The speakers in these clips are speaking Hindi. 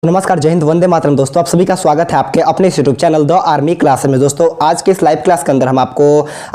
नमस्कार, जय हिंद, वंदे मातरम। दोस्तों, आप सभी का स्वागत है आपके अपने YouTube channel the army class में। दोस्तों, आज के इस लाइव क्लास के अंदर हम आपको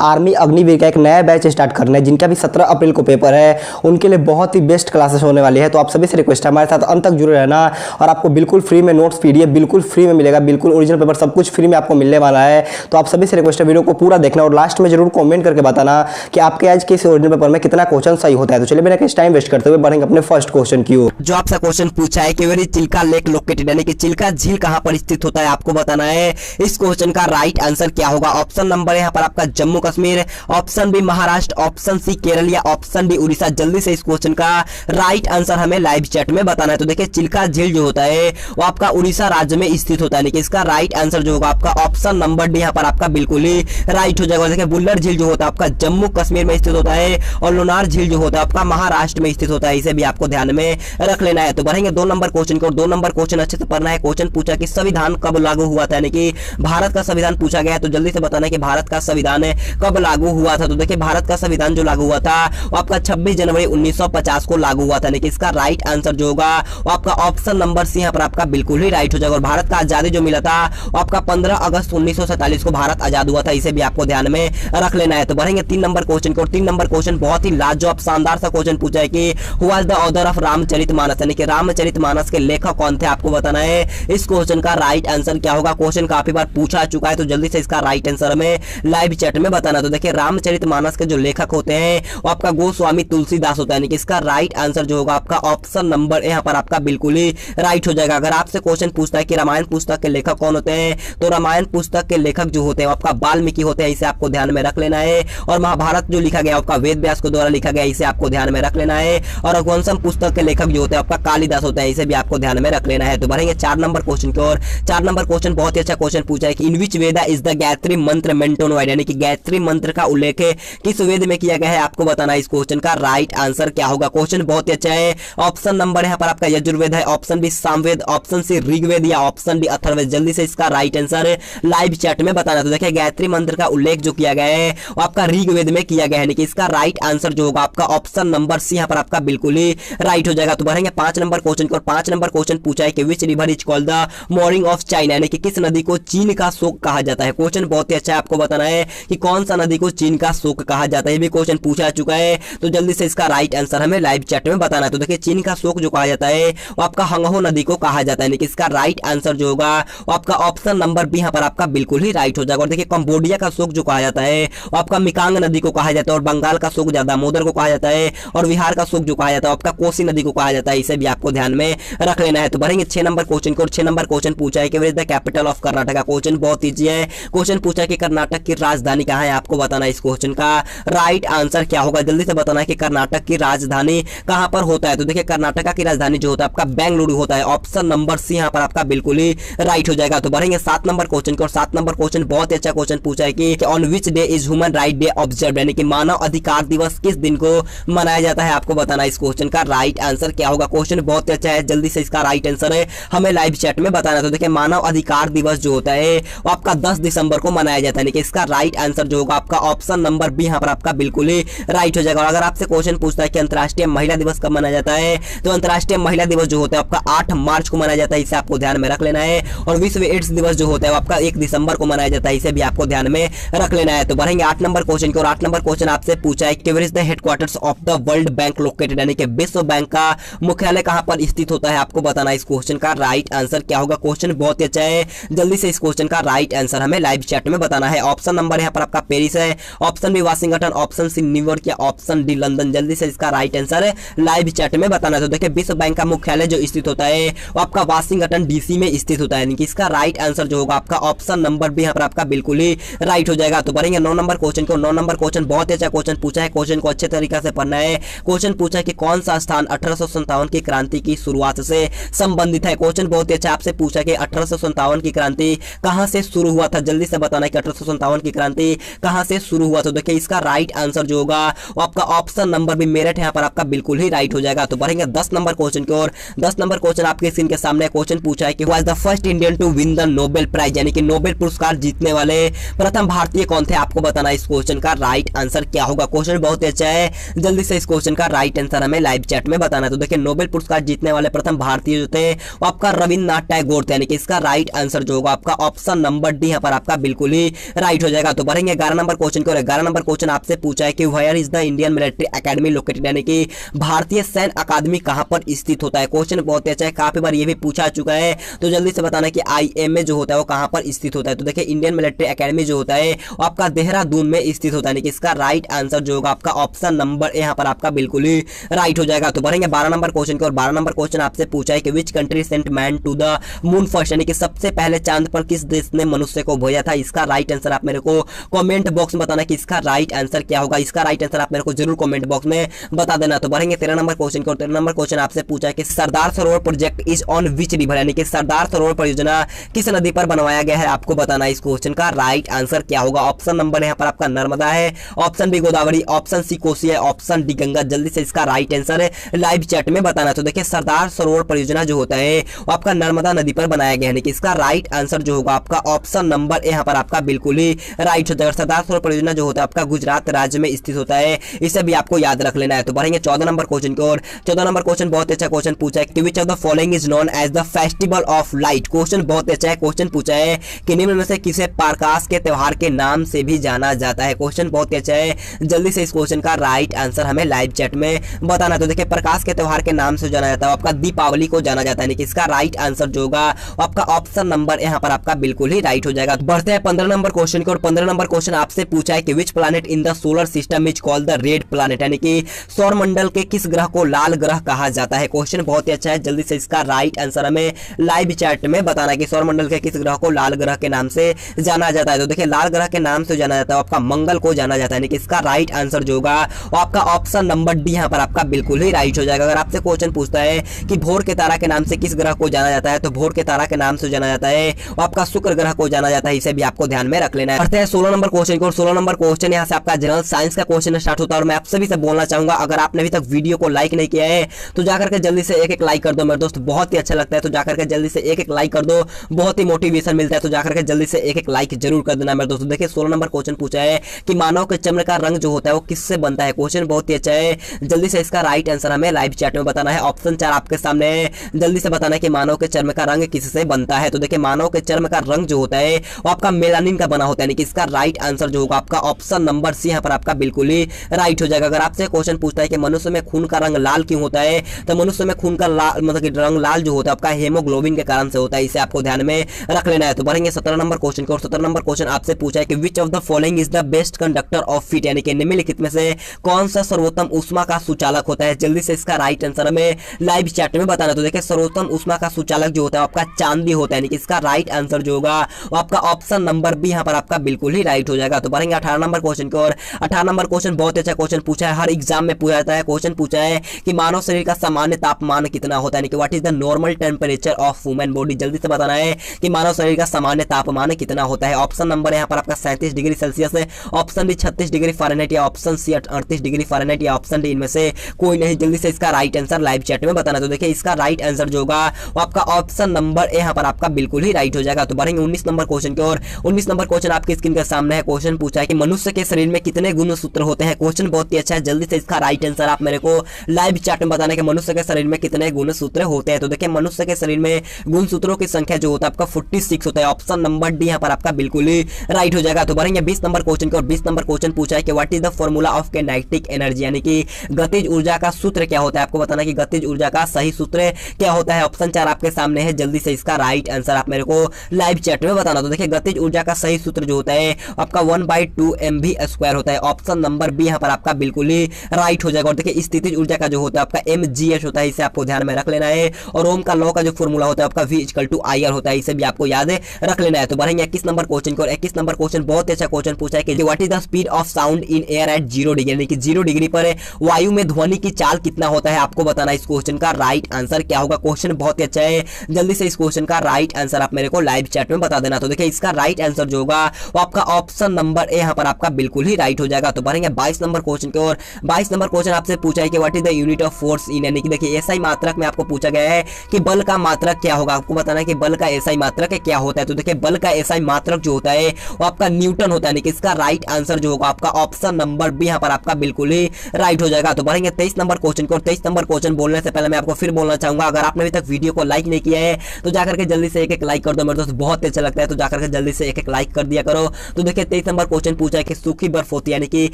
आर्मी अग्निवीर का एक नया बैच स्टार्ट करना है, जिनका भी 17 अप्रैल को पेपर है। उनके लिए बहुत ही बेस्ट क्लासेस होने वाली है। तो आप सभी से रिक्वेस्ट है हमारे साथ अंत तक जुड़े रहना, और आपको बिल्कुल फ्री में नोट्स PDF बिल्कुल फ्री में मिलेगा। बिल्कुल ओरिजिनल पेपर सब कुछ फ्री में आपको मिलने वाला है। तो आप सभी से रिक्वेस्ट है वीडियो को पूरा देखना, और लास्ट में जरूर कॉमेंट करके बताना कि आपके आज के इस ओरिजिनल पेपर में कितना क्वेश्चन सही होता है। तो चलिए बिना किसी टाइम वेस्ट करते हुए बढ़ेंगे अपने फर्स्ट क्वेश्चन की ओर। जो आपसे क्वेश्चन पूछा है कि वेरी चिल्का लेक लोकेटेड, यानी कि चिल्का झील कहां पर स्थित होता है, आपको बताना है। इस क्वेश्चन का राइट आंसर क्या होगा? ऑप्शन नंबर यहाँ पर आपका Jammu Kashmir, option B Maharashtra, option C Kerala या ऑप्शन डी उड़ीसा। जल्दी से इस क्वेश्चन का राइट आंसर हमें लाइव चैट में बताना है। तो देखिए, चिल्का झील जो होता है वो आपका उड़ीसा राज्य में स्थित होता है, लेकिन इसका राइट आंसर जो होगा आपका ऑप्शन नंबर डी यहाँ पर आपका बिल्कुल ही राइट हो जाएगा। देखिए, बुल्लर झील जो होता है आपका जम्मू कश्मीर में स्थित होता है, और लोनार झील जो होता है आपका महाराष्ट्र में स्थित होता है। इसे भी आपको ध्यान में रख लेना है। तो बढ़ेंगे 2 नंबर क्वेश्चन को, और 2 नंबर क्वेश्चन अच्छे से पढ़ना है। क्वेश्चन पूछा कि संविधान कब लागू हुआ था, यानी कि भारत का संविधान पूछा गया है। तो जल्दी से बताना है कि भारत का संविधान कब लागू हुआ था। तो देखिए, भारत का संविधान जो लागू हुआ था वो आपका 26 जनवरी 1950 को लागू हुआ था, लेकिन इसका राइट आंसर जो होगा वो आपका ऑप्शन नंबर सी यहाँ पर आपका बिल्कुल ही राइट हो जाएगा। और भारत का आजादी जो मिला था वो आपका 15 अगस्त 1947 को भारत आजाद हुआ था। इसे भी आपको ध्यान में रख लेना है। तो बढ़ेंगे 3 नंबर क्वेश्चन को, और 3 नंबर क्वेश्चन बहुत ही लाजवाब शानदार सा क्वेश्चन पूछा है कि who was the author of Ramcharitmanas, यानी कि रामचरितमानस के लेखक कौन थे, आपको बताना है। इस क्वेश्चन का राइट आंसर क्या होगा? क्वेश्चन काफी बार पूछा चुका है, तो जल्दी से इसका राइट आंसर हमें लाइव चैट में बताना। तो देखिए, रामचरितमानस के जो लेखक होते हैं वो आपका गोस्वामी तुलसीदास होता है, यानी कि इसका राइट आंसर जो होगा आपका ऑप्शन नंबर यहाँ पर आपका बिल्कुल ही राइट हो जाएगा। अगर आपसे क्वेश्चन पूछता है कि रामायण पुस्तक के लेखक कौन होते हैं, तो रामायण पुस्तक के लेखक जो होते हैं आपका वाल्मीकि होते हैं। इसे आपको ध्यान में रख लेना है। और महाभारत जो लिखा गया आपका वेद व्यास के द्वारा लिखा गया, इसे आपको ध्यान में रख लेना है। और रघुवंशम पुस्तक के लेखक जो होते हैं आपका कालिदास होते हैं। इसे भी आपको ध्यान में रख लेना है। तो बढ़ेंगे 4 नंबर क्वेश्चन की ओर। 4 नंबर क्वेश्चन बहुत ही अच्छा क्वेश्चन पूछा है कि इन विच वेद इज द गायत्री मंत्र मेंशन वाइड, यानी कि गायत्री मंत्र का उल्लेख किस वेद में किया गया है, आपको बताना है। इस क्वेश्चन का राइट आंसर क्या होगा? क्वेश्चन बहुत ही अच्छा है। ऑप्शन नंबर यहाँ पर आपका यजुर्वेद है, option B Samaveda, option C Rigveda या ऑप्शन डी अथर्ववेद। जल्दी से इसका राइट आंसर लाइव चैट में बताना। तो देखिए, गायत्री मंत्र का उल्लेख जो किया गया है वो आपका ऋग्वेद में किया गया है, यानी कि इसका राइट आंसर जो होगा आपका ऑप्शन नंबर सी यहाँ पर आपका बिल्कुल ही राइट हो जाएगा। तो बढ़ेंगे 5 नंबर क्वेश्चन को, और 5 नंबर क्वेश्चन पूछा है कि which river is called the mooring of China, यानी कि किस नदी को चीन का शोक कहा जाता है। क्वेश्चन बहुत ही अच्छा है, आपको बताना है कि कौन सा नदी को चीन का शोक कहा जाता है। ये भी क्वेश्चन पूछा चुका है, तो जल्दी से इसका राइट आंसर हमें लाइव चैट में बताना है। तो देखिए, चीन का शोक जो कहा जाता है वो आपका हंगहो नदी को कहा जाता है, लेकिन इसका राइट आंसर जो होगा वो आपका ऑप्शन नंबर बी यहाँ पर आपका बिल्कुल ही राइट हो जाएगा। और देखिए, कंबोडिया का शोक जो कहा जाता है वो आपका मिकांग नदी को कहा जाता है, और बंगाल का शोक दामोदर को कहा जाता है, और बिहार का शोक जो कहा जाता है आपका कोसी नदी को कहा जाता है। इसे भी आपको ध्यान में रख लेना है। तो बढ़ेंगे 6 नंबर क्वेश्चन को, और 6 नंबर क्वेश्चन पूछा है कि where is the capital of Karnataka. Question बहुत ईजी है। क्वेश्चन पूछा है कि कर्नाटक की राजधानी कहाँ है, आपको बताना है। इस क्वेश्चन का राइट आंसर क्या होगा? जल्दी से बताना है कि कर्नाटक की राजधानी कहां पर होता है। तो देखिए, कर्नाटक की राजधानी जो होता है आपका बेंगलुरु होता है। ऑप्शन नंबर सी यहाँ पर आपका बिल्कुल ही राइट हो जाएगा। तो बढ़ेंगे 7 नंबर क्वेश्चन को, और 7 नंबर क्वेश्चन बहुत ही अच्छा क्वेश्चन पूछा है कि on which day is human right day observe, यानी कि मानव अधिकार दिवस किस दिन को मनाया जाता है, आपको बताना है। इस क्वेश्चन का राइट आंसर क्या होगा? क्वेश्चन बहुत ही अच्छा है, जल्दी से इसका राइट आंसर है हमें लाइव चैट में बताना। तो देखिए, मानव अधिकार दिवस जो होता है वो आपका 10 दिसंबर को मनाया जाता है, लेकिन इसका राइट आंसर जो होगा आपका ऑप्शन नंबर बी यहाँ पर आपका बिल्कुल ही राइट हो जाएगा। और अगर आपसे क्वेश्चन पूछता है कि अंतर्राष्ट्रीय महिला दिवस कब मनाया जाता है, तो अंतर्राष्ट्रीय महिला दिवस जो होता है आपका 8 मार्च को मनाया जाता है। इसे आपको ध्यान में रख लेना है। और विश्व एड्स दिवस जो होता है आपका 1 दिसंबर को मनाया जाता है। इसे भी आपको ध्यान में रख लेना है। तो बढ़ेंगे 8 नंबर क्वेश्चन की, और 8 नंबर क्वेश्चन आपसे पूछा है कि where is the headquarters of the World Bank located, यानी कि विश्व बैंक का मुख्यालय कहां पर स्थित होता है, आपको बताना है। इस क्वेश्चन का राइट आंसर क्या होगा? क्वेश्चन बहुत ही अच्छा है, जल्दी से इस क्वेश्चन का राइट आंसर हमें लाइव चैट में बताना है। ऑप्शन नंबर यहाँ पर आपका पेरिस है, option B Washington, option C New York या ऑप्शन डी लंदन। जल्दी से इसका राइट आंसर लाइव चैट में बताना है। तो देखिए, विश्व बैंक का मुख्यालय जो स्थित होता है वो आपका वाशिंगटन DC में स्थित होता है, यानी कि इसका राइट आंसर जो होगा आपका ऑप्शन नंबर बी यहाँ पर आपका बिल्कुल ही राइट हो जाएगा। तो बढ़ेंगे 9 नंबर क्वेश्चन को। 9 नंबर क्वेश्चन बहुत अच्छा क्वेश्चन पूछा है। क्वेश्चन को अच्छे तरीके से पढ़ना है। क्वेश्चन पूछा है कि कौन सा स्थान 1857 की क्रांति की शुरुआत से संबंधित है। क्वेश्चन बहुत ही अच्छा आपसे पूछा कि 1857 की क्रांति कहां से शुरू हुआ था। जल्दी से बताना है कि 1857 की क्रांति कहां से शुरू हुआ। तो देखिए, इसका राइट आंसर जो होगा वो आपका ऑप्शन नंबर भी मेरठ यहाँ पर आपका बिल्कुल ही राइट हो जाएगा। तो बढ़ेंगे 10 नंबर क्वेश्चन की ओर। 10 नंबर क्वेश्चन आपके स्क्रीन के सामने क्वेश्चन पूछा है कि who was the first Indian to win the Nobel prize, यानी कि नोबेल पुरस्कार जीतने वाले प्रथम भारतीय कौन थे, आपको बताना है। इस क्वेश्चन का राइट आंसर क्या होगा? क्वेश्चन बहुत ही अच्छा है, जल्दी से इस क्वेश्चन का राइट आंसर हमें लाइव चैट में बताना है। तो देखिए, नोबेल पुरस्कार जीतने वाले प्रथम भारतीय जो थे वो आपका रविन्द्रनाथ टैगोर थे, यानी कि इसका राइट आंसर जो होगा आपका ऑप्शन नंबर डी यहाँ पर आपका बिल्कुल ही राइट हो जाएगा। तो बढ़ेंगे 11 नंबर क्वेश्चन की ओर। 11 नंबर क्वेश्चन आपसे पूछा है कि where is the Indian military academy located, यानी कि भारतीय सैन्य अकादमी कहां पर स्थित होता है। क्वेश्चन बहुत अच्छा है, काफी बार ये भी पूछा चुका है, तो जल्दी से बताना कि आईएमए जो होता है वो कहां पर स्थित होता है। तो देखिए इंडियन मिलिट्री एकेडमी जो होता है वो आपका देहरादून में स्थित होता है, इसका राइट आंसर जो होगा आपका ऑप्शन नंबर यहाँ पर आपका बिल्कुल ही राइट हो जाएगा। तो बढ़ेंगे 12 नंबर क्वेश्चन की ओर। 12 नंबर क्वेश्चन आपसे पूछा है कि which country sent man to the moon first, यानी कि सबसे पहले चांद पर किस देश ने मनुष्य को भेजा था। इसका राइट आंसर आप मेरे को कमेंट बॉक्स में बताना कि इसका राइट आंसर क्या होगा। इसका राइट आंसर आप मेरे को जरूर कमेंट बॉक्स में बता देना। तो बढ़ेंगे 13 नंबर क्वेश्चन की ओर। 13 नंबर क्वेश्चन आपसे पूछा है कि Sardar Sarovar project is on which river, यानी कि सरदार सरोवर परियोजना किस नदी पर बनवाया गया है, आपको बताना है। इस क्वेश्चन का राइट आंसर क्या होगा। ऑप्शन नंबर यहाँ पर आपका नर्मदा है, option B Godavari, option C Kosi है, ऑप्शन डी गंगा। जल्दी से इसका राइट आंसर लाइव चैट में बताना। तो देखिए सरदार सरोवर परियोजना जो होता है वो आपका नर्मदा नदी पर बनाया गया है, कि इसका राइट आंसर जो होगा आपका ऑप्शन नंबर यहाँ पर आपका बिल्कुल ही राइट हो जाएगा। सरदार सरोवर परियोजना जो होता है आपका गुजरात राज्य में स्थित होता है, इसे भी आपको याद रख लेना है। तो बढ़ेंगे 14 नंबर क्वेश्चन की ओर। 14 नंबर क्वेश्चन बहुत अच्छा क्वेश्चन पूछा है कि which of the following is known as the festival of light. Question बहुत अच्छा है, क्वेश्चन पूछा है कि निम्न में से किसे प्रकाश के त्यौहार के नाम से भी जाना जाता है। क्वेश्चन बहुत अच्छा है, जल्दी से इस क्वेश्चन का राइट आंसर हमें लाइव चैट में बताना। तो देखिए प्रकाश के त्यौहार के नाम से जाना जाता है आपका दीपावली को जाना जाता है, यानी कि इसका राइट आंसर जो होगा आपका ऑप्शन नंबर यहाँ पर आपका बिल्कुल ही राइट हो जाएगा। बढ़ते हैं 15 नंबर क्वेश्चन की ओर। 15 नंबर क्वेश्चन आपसे पूछा है कि which planet in the solar system is called the red planet, यानी कि सौर मंडल के किस ग्रह को लाल ग्रह कहा जाता है। क्वेश्चन बहुत ही अच्छा है, जल्दी से इसका राइट आंसर हमें लाइव चैट में बताना कि सौर मंडल के किस ग्रह को लाल ग्रह के नाम से जाना जाता है। तो देखिए लाल ग्रह के नाम से जाना जाता है आपका मंगल को जाना जाता है, यानी कि इसका राइट आंसर जो होगा वो आपका ऑप्शन नंबर डी यहाँ पर आपका बिल्कुल ही राइट हो जाएगा। अगर आपसे क्वेश्चन पूछता है कि भोर के तारा के नाम से किस ग्रह को जाना जाता है, तो भोर के तारा के नाम से जाना जाता है वो आपका शुक्र ग्रह को जाना जाता है, इसे भी आपको ध्यान में रख लेना है। बढ़ते हैं 16 नंबर क्वेश्चन को। 16 नंबर क्वेश्चन यहाँ से आपका जनरल साइंस का क्वेश्चन स्टार्ट होता है, और मैं आप सभी से बोलना चाहूंगा अगर आपने अभी तक वीडियो को लाइक नहीं किया है तो जाकर के जल्दी से एक लाइक कर दो मेरे दोस्त, बहुत ही अच्छा लगता है। तो जाकर के जल्दी से एक लाइक कर दो, बहुत ही मोटिवेशन मिलता है। तो जाकर के जल्दी से एक लाइक जरूर कर देना मेरे दोस्तों। देखिए 16 नंबर क्वेश्चन पूछा है कि मानव के चमड़े का रंग जो होता है वो किससे बनता है। क्वेश्चन बहुत ही अच्छा है, जल्दी से इसका राइट आंसर हमें लाइव चैट में बताना है। ऑप्शन 4 आपके सामने है, जल्दी से बताना है कि मानव के चर्म का रंग किससे बनता है। तो देखिए मानव के चर्म का रंग जो होता है वो आपका मेलानिन का बना होता है, यानी कि इसका राइट आंसर जो होगा आपका ऑप्शन नंबर सी यहाँ पर आपका बिल्कुल ही राइट हो जाएगा। अगर आपसे क्वेश्चन पूछता है कि मनुष्य में खून का रंग लाल क्यों होता है, तो मनुष्य में खून का मतलब कि रंग लाल जो होता है आपका हेमोग्लोबिन के कारण से होता है, इसे आपको ध्यान में रख लेना है। तो बढ़ेंगे 17 नंबर क्वेश्चन को। और 17 नंबर क्वेश्चन आपसे पूछा है कि which of the following is the best conductor of heat, यानी कि निम्नलिखित में से कौन सा सर्वोत्तम ऊष्मा का सुचालक होता है। जल्दी से इसका राइट आंसर हमें लाइव चैट में बताना। तो देखिए सर्वोत्तम ऊष्मा का सुचालक जो होता है आपका चांदी होता है, यानी कि इसका राइट आंसर जो होगा वो आपका ऑप्शन नंबर बी यहाँ पर आपका बिल्कुल ही राइट हो जाएगा। तो बढ़ेंगे 18 नंबर क्वेश्चन की ओर। 18 नंबर क्वेश्चन बहुत अच्छा क्वेश्चन पूछा है, हर एग्जाम में पूछा जाता है। क्वेश्चन पूछा है कि मानव शरीर का सामान्य तापमान कितना होता है, यानी कि what is the normal temperature of human body. जल्दी से बताना है कि मानव शरीर का सामान्य तापमान कितना होता है। ऑप्शन नंबर यहाँ पर आपका 37 डिग्री सेल्सियस है, ऑप्शन बी 36 डिग्री फ़ारेनहाइट या ऑप्शन सी 38 डिग्री फ़ारेनहाइट या ऑप्शन डी इनमें से कोई नहीं। जल्दी से इसका राइट आंसर लाइव चैट में बताना। तो देखिए इसका राइट आंसर जो होगा वो आपका ऑप्शन नंबर यहाँ पर आपका बिल्कुल ही राइट हो जाएगा। तो बढ़ेंगे 19 नंबर क्वेश्चन की ओर। 19 नंबर क्वेश्चन आपकी स्क्रीन के सामने है। क्वेश्चन पूछा है कि मनुष्य के शरीर में कितने गुणसूत्र होते हैं। क्वेश्चन बहुत ही अच्छा है, जल्दी से इसका राइट आंसर आप मेरे को लाइव चैट में बताना कि मनुष्य के शरीर में कितने गुणसूत्र होते हैं। तो देखिए मनुष्य के शरीर में गुणसूत्रों की संख्या जो होता है आपका 46 होता है, ऑप्शन नंबर डी यहाँ पर आपका बिल्कुल ही राइट हो जाएगा। तो बढ़ेंगे 20 नंबर क्वेश्चन की ओर। 20 नंबर क्वेश्चन पूछा है कि what is the formula of kinetic energy, यानी कि गतिज ऊर्जा का सूत्र क्या होता है। आपको बताना कि गतिज ऊर्जा का सही सूत्र क्या होता है। ऑप्शन 4 आपके सामने है, जल्दी से इसका राइट आंसर आप मेरे को लाइव चैट में बताना। तो देखिए गतिज ऊर्जा का सही सूत्र जो होता है आपका 1/2 mv² होता है, ऑप्शन नंबर बी यहाँ पर आपका बिल्कुल ही राइट हो जाएगा। और देखिए स्थितिज ऊर्जा का जो होता है आपका mgh होता है, इसे आपको ध्यान में रख लेना है। और ओम का लॉ का जो फॉर्मूला होता है आपका v=IR होता है, इसे भी आपको याद रख लेना है। तो बढ़ेंगे 21 नंबर क्वेश्चन को। 21 नंबर क्वेश्चन बहुत अच्छा क्वेश्चन पूछा है कि what is the speed of sound in air at 0 degree, यानी कि 0 डिग्री पर वायु में ध्वनि की चाल कितना होता है। आपको बताना इस क्वेश्चन का राइट आंसर क्या होगा। क्वेश्चन बहुत ही अच्छा है, जल्दी से इस क्वेश्चन का राइट आंसर आप मेरे को लाइव चैट में बता देना। तो देखिए इसका राइट आंसर जो होगा वो आपका ऑप्शन नंबर ए यहाँ पर आपका बिल्कुल ही राइट हो जाएगा। तो बढ़ेंगे 22 नंबर क्वेश्चन की ओर। 22 नंबर क्वेश्चन आपसे पूछा है कि what is the unit of force in, यानी कि देखिए एसआई मात्रक में आपको पूछा गया है कि बल का मात्रक क्या होगा। आपको बताना है कि बल का एसआई मात्रक क्या होता है। तो देखिए बल का एसआई मात्रक जो होता है वो आपका न्यूटन होता है, यानी कि इसका राइट आंसर जो होगा आपका ऑप्शन नंबर बी यहाँ पर आपका बिल्कुल ही राइट हो जाएगा। तो बढ़ेंगे 23 नंबर क्वेश्चन को। 23 नंबर क्वेश्चन बोलने से पहले मैं आपको फिर बोलना चाहूंगा, अगर आपने अभी तक वीडियो को लाइक नहीं किया है तो जाकर के जल्दी से एक लाइक कर दो मेरे दोस्त, बहुत अच्छा लगता है तो जाकर के जल्दी से एक लाइक कर दिया करो। तो देखिए 23 नंबर क्वेश्चन पूछा है कि सूखी बर्फ होती है, यानी कि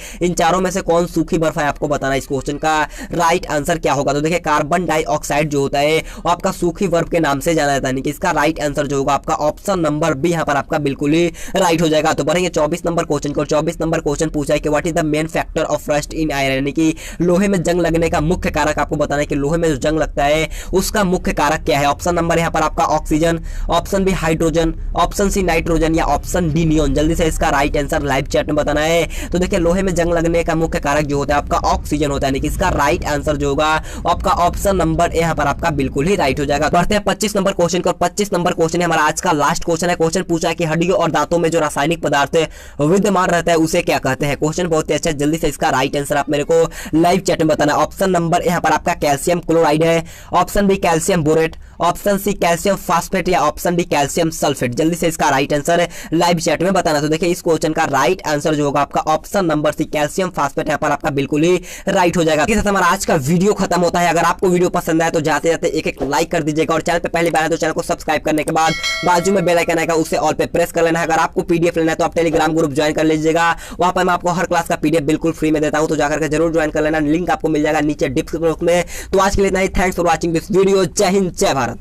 इन चारों में से कौन सूखी बर्फ है, आपको बताना है। इस क्वेश्चन का राइट आंसर क्या होगा? तो देखिए कार्बन डाइऑक्साइड जो होता है वो आपका सूखी बर्फ के नाम से जाना जाता है, यानी कि इसका राइट आंसर जो होगा आपका ऑप्शन नंबर बी यहाँ पर आपका बिल्कुल ही राइट हो जाएगा। तो बढ़ेंगे 24 नंबर क्वेश्चन को। 24 नंबर क्वेश्चन पूछा है कि what is the main factor of rust in iron, यानी कि लोहे में जंग लगने का मुख्य कारक आपको बताना है कि लोहे में जो जंग लगता है उसका मुख्य कारक क्या है। ऑप्शन नंबर यहाँ पर आपका oxygen, option B hydrogen, option C nitrogen या ऑप्शन डी नियोन। जल्दी से इसका राइट आंसर लाइव चैट में बताना है। तो देखिए लोहे में जंग लगने का मुख्य कारक जो होता है आपका ऑक्सीजन होता है, यानी कि इसका राइट आंसर जो होगा आपका ऑप्शन नंबर यहाँ पर आपका बिल्कुल ही राइट हो जाएगा। बढ़ते हैं 25 नंबर क्वेश्चन को। 25 नंबर क्वेश्चन हमारा आज का लास्ट क्वेश्चन है। क्वेश्चन पूछा है कि हड्डियों और दांतों में जो रासायनिक पदार्थ विद्यमान रहता है उसे क्या कहते हैं। क्वेश्चन बहुत ही अच्छा, जल्दी से इसका राइट आंसर आप मेरे को लाइव चैट में बताना। ऑप्शन नंबर यहाँ पर आपका कैल्शियम क्लोराइड है, option B calcium borate, option C calcium phosphate या ऑप्शन डी कैल्शियम सल्फेट। जल्दी से इसका राइट आंसर लाइव चैट में बताना। तो देखिए इस क्वेश्चन का राइट आंसर जो होगा आपका option number C calcium phosphate यहाँ पर आपका बिल्कुल ही राइट हो जाएगा। इसके साथ हमारा आज का वीडियो खत्म होता है। अगर आपको वीडियो पसंद आए तो जाते जाते एक लाइक कर दीजिएगा और चैनल पे पहली बार है तो चैनल को सब्सक्राइब करने के बाद बाजू में बेल आइकन आएगा उसे ऑल पे प्रेस कर लेना है। अगर आपको पीडीएफ लेना है तो आप टेलीग्राम ग्रुप ज्वाइन कर लीजिएगा, वहां पर मैं आपको हर क्लास का पीडीएफ बिल्कुल फ्री में देता हूं, तो जाकर के जरूर ज्वाइन कर लेना। लिंक आपको मिल जाएगा नीचे डिस्क्रिप्शन में। तो आज के लिए इतना ही। Thanks for watching this video. जय हिंद, जय भारत।